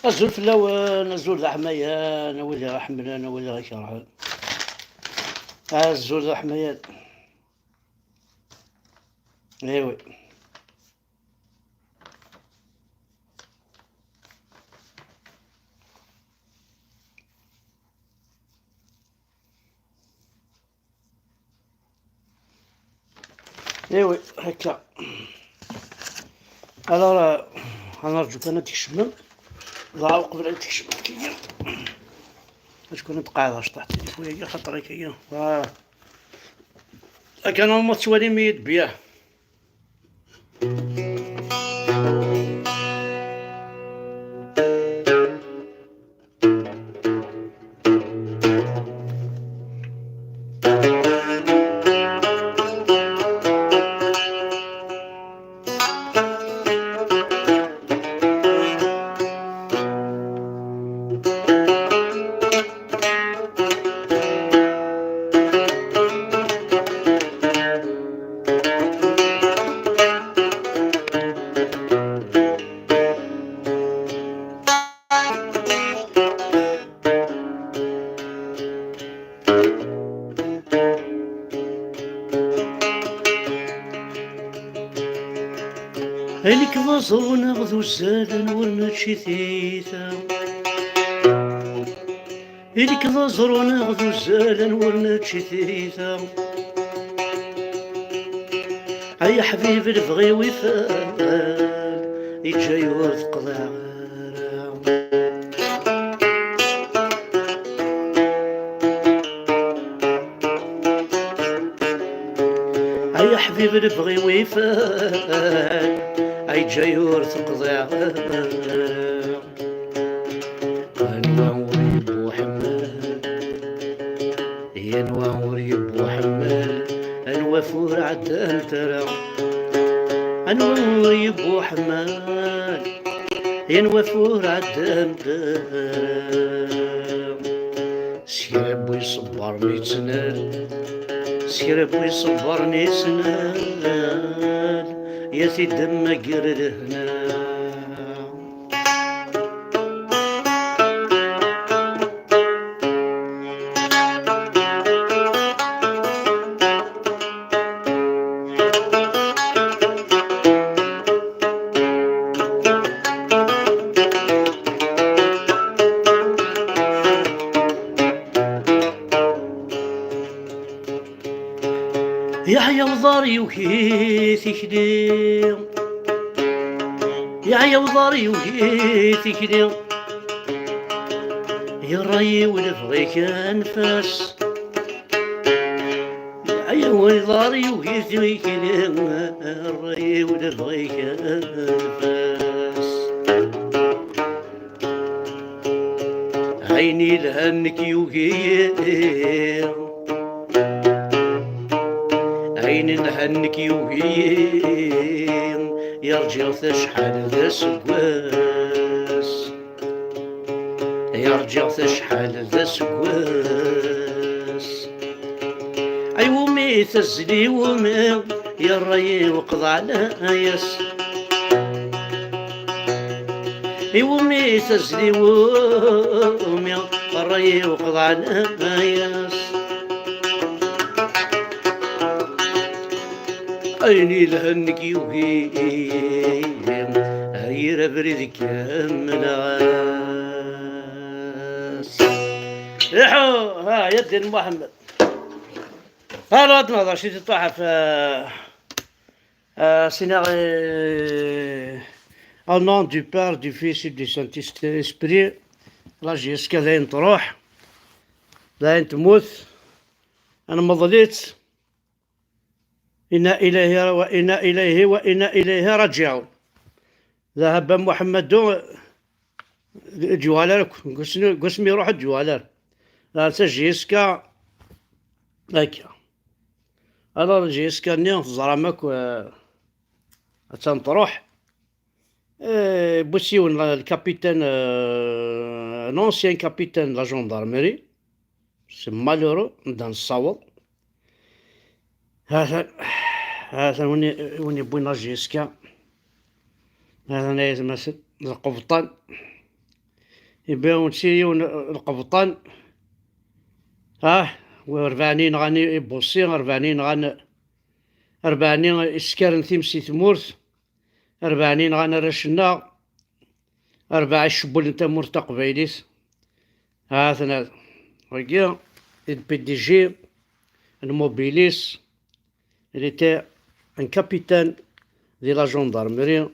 الزول في الاول، الزول ذا حمايان، ولي غا حملان ولي غا كرهان. الزول ذا حمايان. ايوي. ايوي هكا. الوغ غنرجوك انا تكشمم ضاعو قبل ان تكشمم كيا شكون نتقاعد اش طاح تليفوني خاطر كيا كان هما توالي ميت بياه. هليك ضازر ناخذ الزاد ورنتشي ثيثا، هليك ضازر ناخذ الزاد ورنتشي ثيثا، يا حبيب البغي وفال يجاي ورث قضاء. يا حبيب البغي وفال يجاي ورث قضاء. انوار بو حمال، يا نوار بو حمال، الوفور عدان ترى، انوار بو حمال، يا نوفور عدان ترى. سير ابوي صبرني تنال، سير ابوي صبرني تنال، يا سيدي ما قرد هنا. يا وضاري وكيثي كدي، يا وضاري وكيثي كدي، يا راي ونبغيك انفاس، يا وضاري وكيثي كدي، الراي ونبغيك انفاس. عيني لهنك يوهي، عيني لهنك يوهي، يا رجال شحال ذا سكواس، يا رجال شحال ذا سكواس. اي ومي تزلي ومي يا الراي وقضى على ياس، اي ومي تزلي ومي الراي وقضى على ياس. عيني لهنك يوهي، هير بريدك ملاس. يحو ها يدي محمد هلا تنظر شي تطاح في سيناري au nom du Père, du Fils et du Saint-Esprit. لا جيسكا ذاين تروح ذاين تموت. انا ما ظليت إنا إليه وإنا إليه وإنا إليه راجعون. ذهب محمد جوالر قسمي روح جوالر لا جيسكا هكا. أنا جيسكا نيون زرامك تنطروح بوسيون الكابيتان لونسيان كابيتان لا جوندارمري سي مالورو ندان الصوت. هذا وين بوينا جيسكا، هذا نايز مثل القبطان يباون سيون القبطان وربعانين غاني بوصي ربعانين غان ربعانين إسكارن تيمسي ثمورث ربعانين غانا رشنا أربعة شبول نتا مورتا قبايليس ثنا وكيا البي دي جي الموبيليس il était un capitaine de la gendarmerie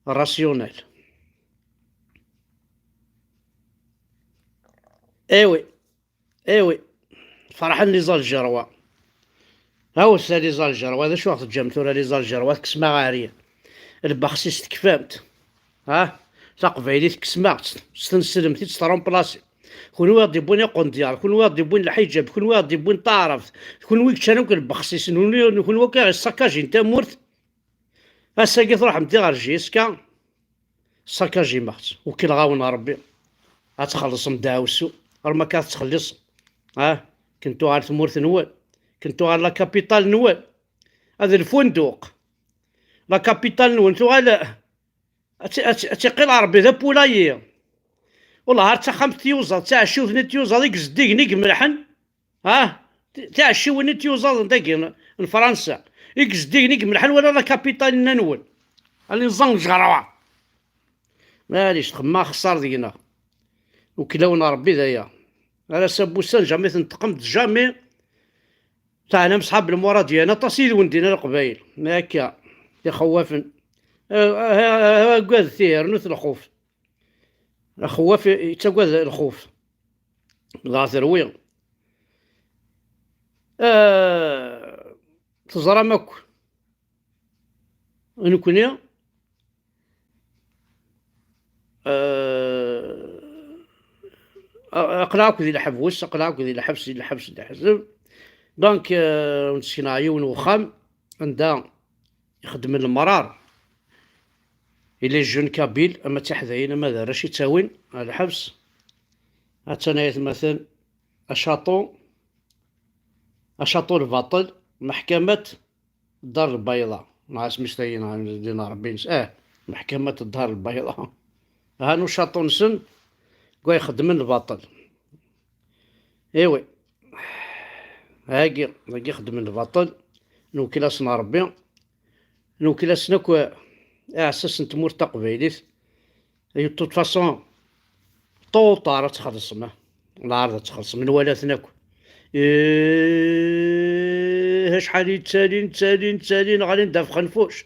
rationnelle. ايوي فرحان لي زال الجروة هاو لي زال الجروة هذا شو وقت الجمتورة لي زال الجروة كسمة عارية البخسيس تكفامت تقبايلي تكسمات ستنسلمتي تسترون بلاصي كون واحد يبون يقون ديال كون واحد يبون الحجاب كون واحد يبون طارف كون ويك شانو البخسيس كون وكا السكاجي نتا مورت الساقي تروح متي غير جيسكا السكاجي مات وكي الغاون ربي غتخلص مداوسو ما كتخلص كنتو غير تمورت نوال كنتو غير لا كابيتال نوال هذا الفندق لا كابيتال نوال نتو غير تيقيل ربي ذا بولايي والله تا خمس تيوزا تاع شوفني تيوزا ديك زديك نيك ملحن تاع شوفني تيوزا داك فرنسا ديك زديك نيك ملحن ولا لا كابيتال ننول اللي نزنج جروا معليش تخما خسر دينا وكلاونا ربي ذايا على سبوسان جامي تنتقمت جامي تاع انا مصحاب المورا ديالنا تصيد وندينا القبايل ما هكا يا خوافن قاد ثير نوث الخوف الخواف يتقاد الخوف غاثر وين تزرى ماكو نكوني اقلاك ذي الحبوس اقلاك ذي الحبس ذي الحبس ذي الحزب دونك نسينايون وخام عندها يخدم المرار إلى جون كابيل أما تحذين أما ذا رشي تاوين على الحبس أتنايت مثلا أشاطو الباطل محكمة الدار البيضاء مع اسم مستين عن دينا ربي محكمة الدار البيضاء هانو شاطو نسن قوا يخدم الباطل ايوي هاكي يخدم الباطل نوكلاسنا ربي نوكلاسنا كوا اساس نتمور تقبيليت اي توت فاصون طوطاره تخلص ما العارضه تخلص من ولاتنا شحال يتسالين غادي ندافخ نفوش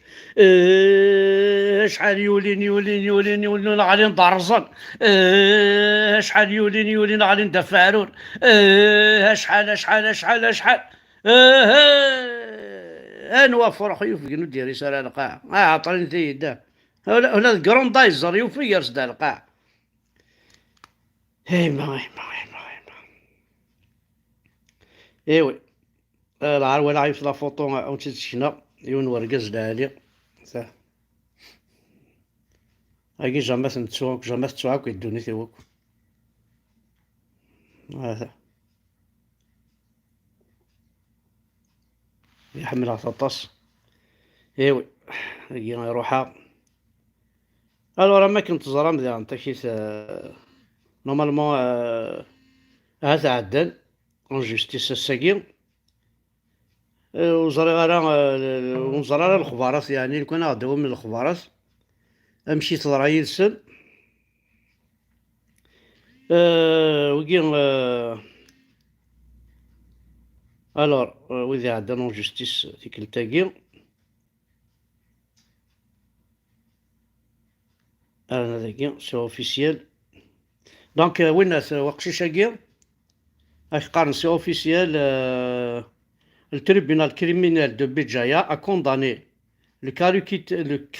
شحال يولين غادي ندرزن شحال يولين غادي ندافع عرون شحال نوفر خيوف ندير رسالة القاع عطرين تيدا هنا الكروندايزر يوفيرس دا القاع ايوي العار ولا عيف لا فوطو او تشنا يون ورقز دالي هاكي جامس نتسوق جامس تسوق يدوني تيوك هذا يحملها ثطاس ايوي يروحها الو ما كنت زرام ديال نتاكيت نورمالمون هذا عدل اون جوستيس الساكين وزري غير الخبارات يعني كنا غداو من الخبارات امشي تضرعي يلسن وكين الور وإذا عندنا جوستيس ديك التاكي انا ذاكي سي اوفيسيال دونك وين وقشيش هاكي اش قارن سي اوفيسيال le tribunal criminel de Béjaïa a condamné le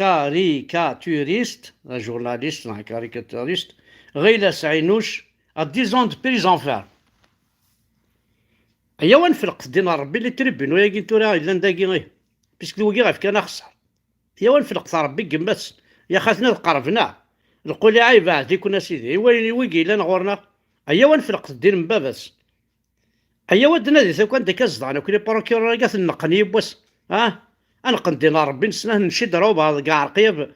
caricaturiste, un journaliste, un caricaturiste, Ghayla Saïnouch, à 10 ans de prison ferme. أيا وين فرق دينا ربي اللي تربين ويا كي تورا إلا نداكي غير بيسك الوكي غير كان أخسر أيا وين فرق ربي قماس يا خاطنا قربنا نقول عاي بعد يكون سيدي وين ويكي إلا نغورنا أيا وين فرق الدين من باباس أيا ودنا دي كان ديك الزضع أنا كوني بروكيور قاث نقني بوس أنقن دينا ربي نسناه نشد روبا كاع رقيب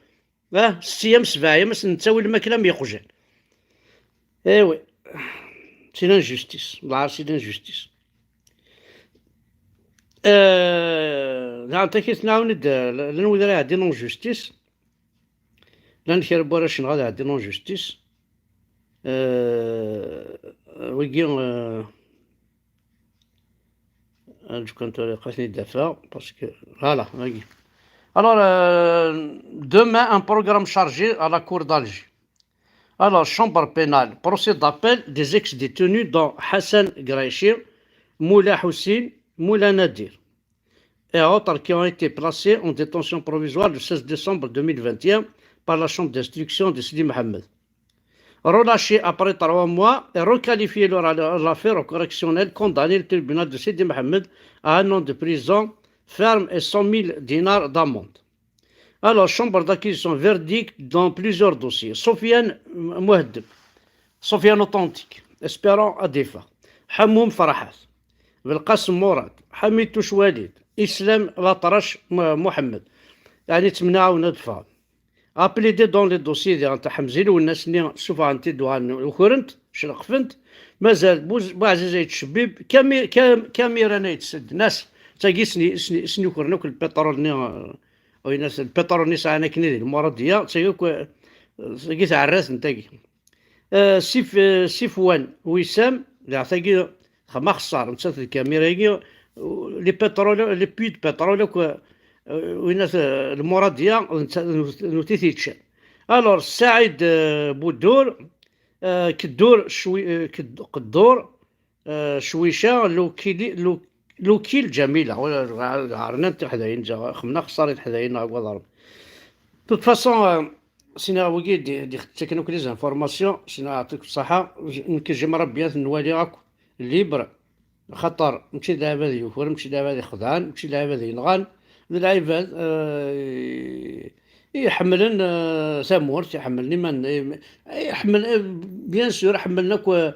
6 أيام 7 أيام نتساوي الماكلة ميخوجين Eh oui, c'est l'injustice. Là, c'est l'injustice. نعطيك نعاود لنولي راه عندي نون جوستيس لا نكربو راه شنو غادي عندي نون جوستيس ويجي جو كنت لقيتني دافع باسكو فوالا ويجي alors demain un programme chargé à la cour d'Alger. Alors chambre pénale procès d'appel des ex-détenus dont Hassan Graïchi, Moula Houssine, Moula Nadir et autres qui ont été placés en détention provisoire le 16 décembre 2021 par la chambre d'instruction de Sidi Mohamed. Relâchés après 3 mois et requalifiés l'affaire au correctionnel, condamné le tribunal de Sidi Mohamed à 1 an de prison ferme et 100 000 dinars d'amende. Alors, chambre d'acquisition, verdict dans plusieurs dossiers. Sofiane Mouhdeb, Sofiane authentique, Espérant Adifa, Hamoum Farahat, Belqasem Mourad, Hamid Touchwalid, Islam Latrache Mohamed. يعني تمنعوا ندفع. Appelé dans les dossiers ديال تاع حمزيل والناس اللي شوفوا انت دوان وخرنت شرقفنت مازال بوعزيز يتشبيب كاميرا يتسد ناس تاقي سني كورنوك البترول ني وي ناس البترول ني ساعه كنيدي المرضيه تاقي تعرس نتاقي سيفوان وسام لا تاقي ما خسر نسات الكاميرا يجي لي بترول لي بيد بترول وين المرادية نوتيتيتش. الور سعيد بودور كدور شوي كدور شويشه لوكيل جميله ولا عرنا انت حداين جا خمنا خساريت حداين هكا ضرب توت فاسون سينا وكي دي تكنو كليز انفورماسيون سينا يعطيك الصحه يمكن جي مربيات نوالي هاكو ليبر خطر ماشي دابا يوفر ماشي دابا خدعان ماشي دابا ينغان العباد يحملن ثمورت يحملني من يحمل بيان سور حملنا كو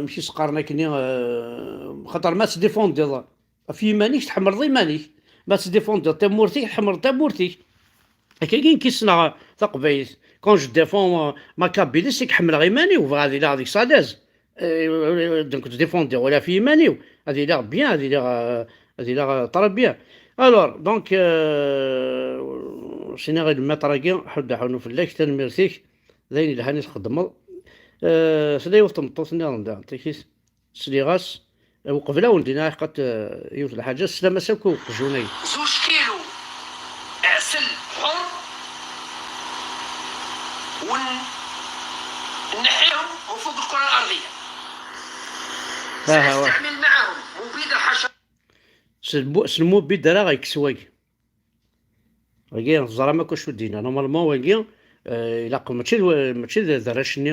ماشي سقرنا كني خاطر ما تديفوندي في مانيش تحمل ضي مانيش ما تديفوندي تمورتي تحمل تمورتي كاين كيصنع تقبيل كون جو ديفون ما كابيليس يحمل غي ماني وغادي لا هذيك ساداز دونك تديفوندي ولا في ماني هذه لا بيان هذه لا طرب بيان الور دونك سينا غير المطرقي حد حنو في الليك تنميرتيك زين اللي هاني تخدم سلاي وطمطوسني رندا تيكيس سليغاس وقبله ولدينا قد يوت الحاجه السلامه ساكو جوني 2 كيلو عسل حر ونحيهم وفوق الكره الارضيه نستعمل معهم مبيد الحشرات سلمو بيدرا غيكسواي وكي الزرا ما كاش ودينا نورمالمون وكي الا ماشي دراشني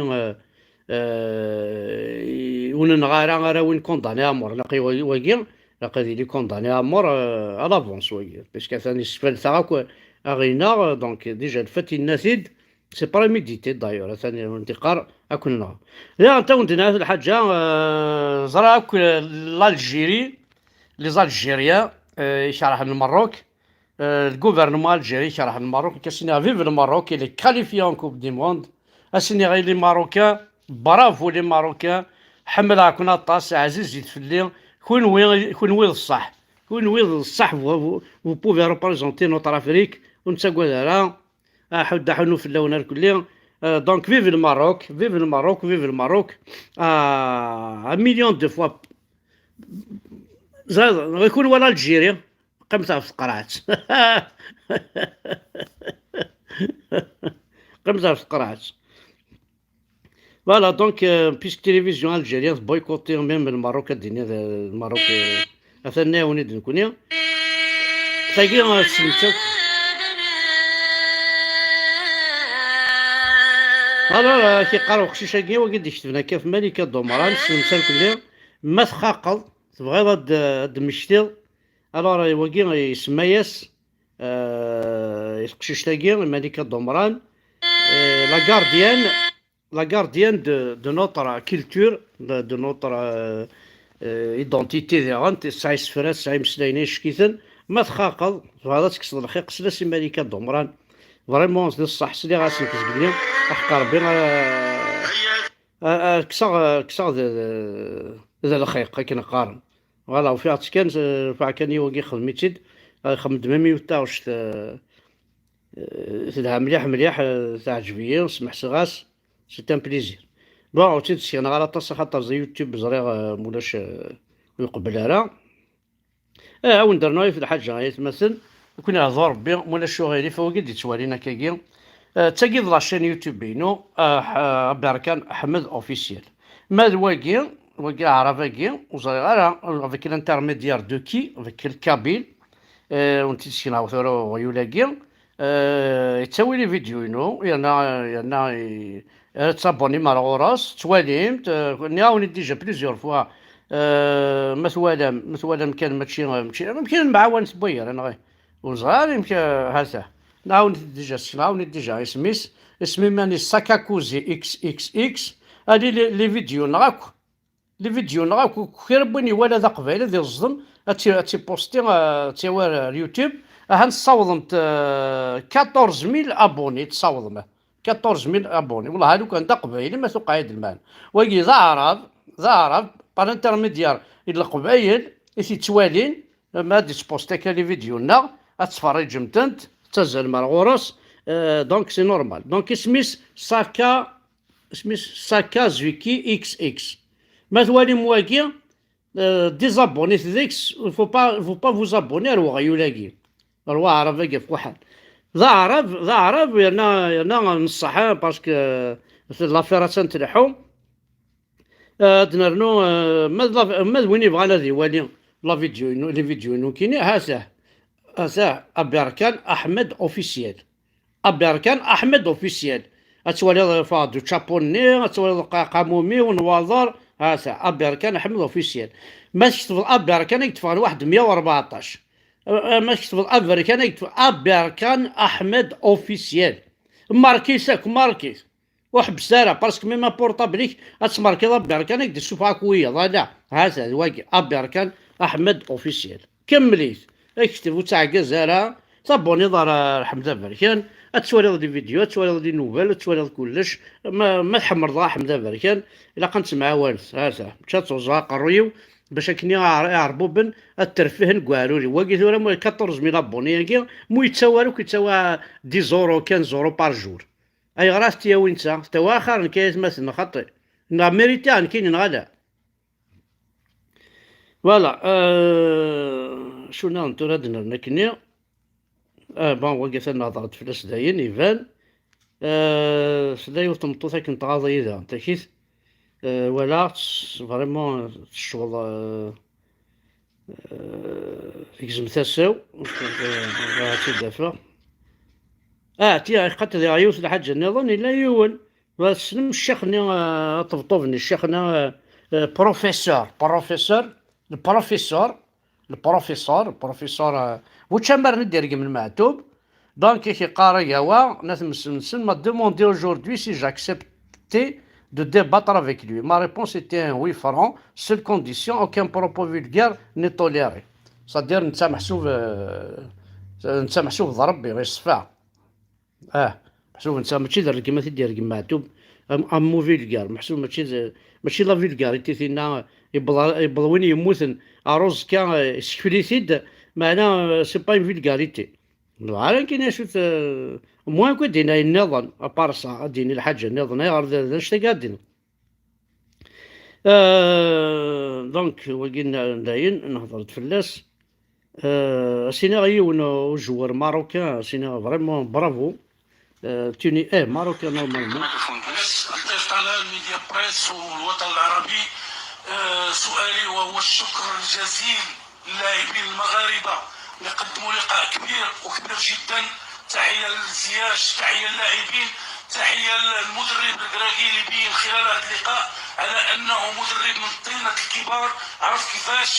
ونغارا وين كونداني امور لاقي وكي لاقي لي كونداني امور على فونس وكي باسكو ثاني سفل تاعك اغينا دونك ديجا الفات النسيد سي بريميديتي دايور ثاني الانتقار اكلنا لا انت ودينا الحاجه زراك الجيري لي زالجيريان يشرح المروك الغوفرنمون الجيري يشرح المروك كاسينا فيف المروك اللي كاليفي ان كوب دي موند اسيني غير لي ماروكان برافو لي ماروكان حمل كنا طاس عزيز يتفلي كون وين الصح كون وين الصح فو بوفي ريبريزونتي نوتر افريك ونتساقوا لها حد حنو في اللون الكلي دونك فيف الماروك فيف الماروك فيف الماروك مليون دو فوا زاد غيكون ولا الجيري قمتها في القرعات قمتها في القرعات فوالا دونك بيسك تيليفزيون الجيريان بويكوتي ميم الماروك الدنيا الماروك اثناء ونيد نكونيا تاقي سميتو فوالا كيقراو خشيشاكي وقد يشتفنا كيف ملكة دومران سمسال كلها ما تخاقل تبغي هاد مشتيل الوغ وكي يسماياس يقشيش تاقي الملكة دومران لا غارديان دو نوتر كولتور دو نوتر ايدونتيتي ديالها ساعي سفرات ساعي مسلاينين شكيتن ما تخاقل هذا تكسر الخيق قسلا الملكة دومران فريمون ديال الصح سلي غاسي كتقول لي احقر بين كسا ذا الخيق كي نقارن فوالا وفي كان كان يوقي خدمتي خدمت ميمي وتاوش تدها مليح مليح تعجبية ونسمح صغاس سي ان بليزير بون عاوتاني تسكن على طاس خاطر زي يوتيوب زريغ مولاش يقبل راه عاون درنا في الحاجة غاية مثلا كنا نهضروا ربي مولاش شو غيري فوقد يتوالينا كاكي تاقيد لاشين يوتيوب بينو بركان احمد اوفيسيال مال واقي عرفاكي وزريغ راه افيك الانترميديار دو كي افيك الكابيل ونتي تسكن عاوتاني غيولاكي يتسوي لي فيديو تابوني مع الغراس تواليمت نعاوني ديجا بليزيور فوا مثلا كان ماشي يمكن معاون سبوير انا غير وصغار يمكن هذا نعاوني ديجا اسمي ماني ساكاكوزي اكس اكس اكس هادي لي فيديو نراكو كي ربوني ولا ذا قبيله ذي الظلم تي بوستي تيوار اليوتيوب نصوضمت 14000 ابوني تصوضمه 14000 ابوني والله هادو كان دا قبايلي ما توقع يد المال ويجي ظهر بار انترميديار الى قبايل يسي توالين ما دي تبوستي كالي فيديونا اتفرج متنت تزال مع الغرس دونك سي نورمال دونك ساكا زويكي اكس اكس ما توالي مواقي ديزابوني ذيكس فو با فوز ابوني راه غيولاكي روا عرف في واحد ذا عرف يانا نصحها باسكو لافيرا تنتلحو دنرنو ما وين يبغى ذي يوالي لا فيديو لي فيديو كاين هذا ابيركان احمد اوفيسيال اتوالي فادو تشابوني اتوالي قامومي ونواظر هذا ابيركان احمد اوفيسيال ما تكتب ابيركان يكتب واحد 114 ما تكتب الامريكان يكتب ابيركان احمد اوفيسيال ماركي وحبس دارها باسكو ميما بورطابليك اتماركي ابيركان يقدر تشوفها قويه لا هذا واقي ابيركان احمد اوفيسيال كمليت اكتب وتعقز زارها صابوني دار حمزه بركان اتسوالي دي فيديو اتسوالي دي نوفل اتسوالي كلش ما تحمر ضا حمزه بركان الا كنت مع والد هذا مشات وزا قريو باش كني يعربوا بن الترفيه نقالوا لي واقي ثورا 14000 ابوني كي مو يتساوالو كيتساوى 10 زورو 15 زورو بار جور اي غراستي يا وين تا اخر كاين مثلا خطي نا ميريتان كاين غدا فوالا شو نانتو ردنا كني بون واقي ثنا هضرت فلاس داين يفان سداي وتمطوثا كنت غاضي اذا انت كيف ولا فريمون الشغل يجزم ثاسو تي دافع تي قتل عيوس الحاجة نظن لا يون بس الشيخنا طبطبني الشيخنا بروفيسور البروفيسور وتشمر ندير من المعتوب دونك كي قارا يوا ناس مسن ما دوموندي aujourd'hui si j'acceptais de débattre avec lui. Ma réponse était un oui franc, seule condition, aucun propos vulgaire n'est toléré. C'est-à-dire نتا محسوب ضربي غير الصفاع محسوب نتا ماشي دار كيما تدير كيما معتوب امو فيلغار محسوب ماشي لا فيلغاريتي فينا يبغى وين يموتن اروز كان سكفليسيد معناه سي با فيلغاريتي عارف كاين شوت موان كو دينا النظام ابارسا ديني الحاجه النظام غير اش تقادين دونك وقلنا داين نهضر فلاس سينا غيون جوار ماروكان سينا فريمون برافو توني ماروكان نورمالمون الضيف على الميديا بريس والوطن العربي سؤالي وهو الشكر الجزيل للاعبين المغاربه اللي قدموا لقاء كبير جدا. تحيه للزياش، تحيه للاعبين، تحيه للمدرب الكراكي اللي بين خلال هذا اللقاء على انه مدرب من طينه الكبار، عرف كيفاش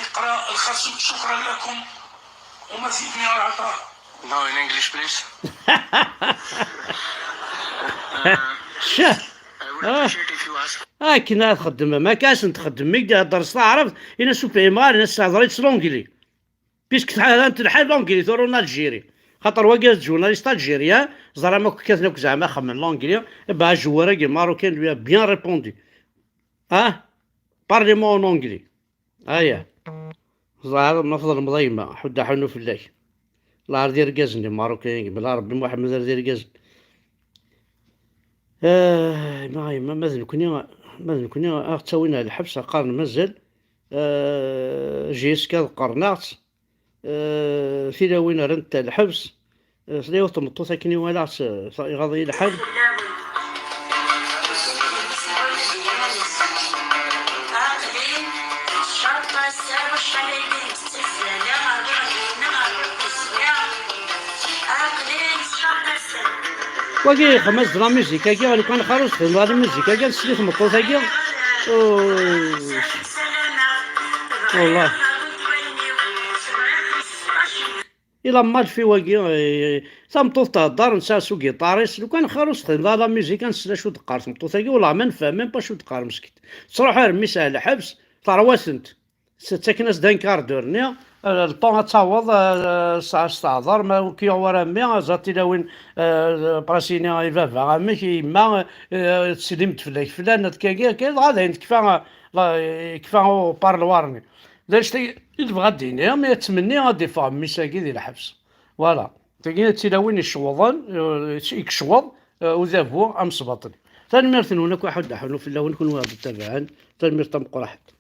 يقرا الخصم. شكرا لكم ومزيد من العطاء. Now in English please. كنا تخدم ما كاش نتخدم ميك درس عرفت انا سوبر مار انا استعذريت لونجلي بيسك انت الحال لونجلي ثورو الجيري خاطر واقع جورناليست الجيريان زعما ما كاتناك زعما خمم لونجلي با جواره كي ماروكان lui a bien répondu parlez-moi en anglais ايا زعما نفضل مضيمه حدا حنو في الله الله يرضي رقازني ماروكان بلا ربي محمد يرضي رقازني ما مازال كنا تسوينا الحبس قارن مازال جيسكا قرنات في وين رنت الحبس صديو تمطوطا كني ولا غاضي الحال واقي خمس لا ميوزيكا كي غادي كان خرج في هذه الميوزيكا كاع سليت مطوطا كي والله إلا مات في واقي تمطوط تاع الدار نساسو كيطاريس لو كان خرج لا ميوزيكا نسلا شو تقار تمطوطا كي والله ما نفهم ميم با شو تقار مسكين تروح رميس على الحبس ترواسنت تاكناس دان كاردورنيا الطون تعوض استعذر ما كي ورا مي زاتي لوين براسيني ايفا ما كي ما تسلمت فلاك فلان كي غادا كيفاه كيفاه بارلوارني داش يبغى دينيا ما يتمني غادي فهم ميساكي ديال الحبس فوالا تلقينا تيلاوين يشوضن يكشوض وذابو ام صباطني تنميرت هناك واحد حلو في الاول نكون واحد تبعا تنميرت مقرحت